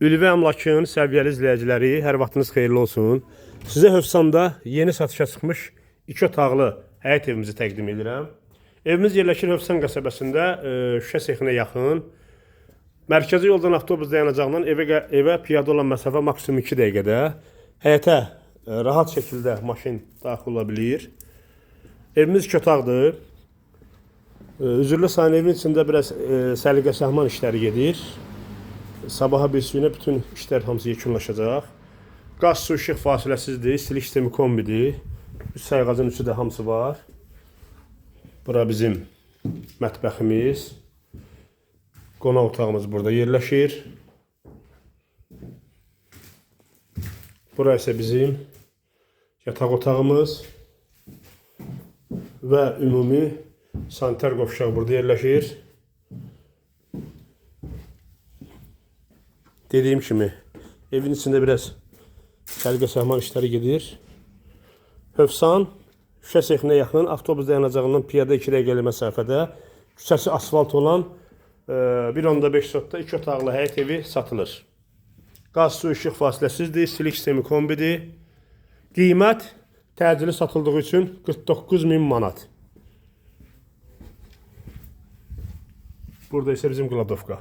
Ülvi Əmlakın səviyyəli izləyiciləri, hər vaxtınız xeyirli olsun. Sizə Hövsanda yeni satışa çıxmış 2 otaqlı həyət evimizi təqdim edirəm. Evimiz yerləşir Hövsan qəsəbəsində, Şüşə sexinə yaxın. Mərkəzi yoldan avtobus dayanacağından evə piyada olan məsafə maksimum 2 dəqiqədə. Həyətə rahat şəkildə maşın daxil ola bilir. Evimiz 2 otaqdır. Üzürlü sayın evin içində biraz səliqə səhman işləri gedir. Sabaha bir suyuna bütün işlər hamısı yekunlaşacaq. Qaz, su, işıq fasiləsizdir. İstilik sistemi kombidir. Üst sayğacın üçü də hamısı var. Bura bizim mətbəximiz. Qonaq otağımız burada yerləşir. Bura isə bizim yataq otağımız və ümumi sanitar qovşaq burada yerləşir. Dediyim kimi, evin içində biraz səliqə səhman işləri gedir. Hövsan, Şüşə sexinə yaxın, avtobus dayanacağından piyada 2 dəqiqəli məsafədə, küçəsi asfalt olan 1.5 sotda 2 otaqlı həyət evi satılır. Qaz, su, işıq fasiləsizdir, istilik sistemi kombidir. Qiymət təcili satıldığı üçün 49.000 manat. Burada isə bizim Qladovka.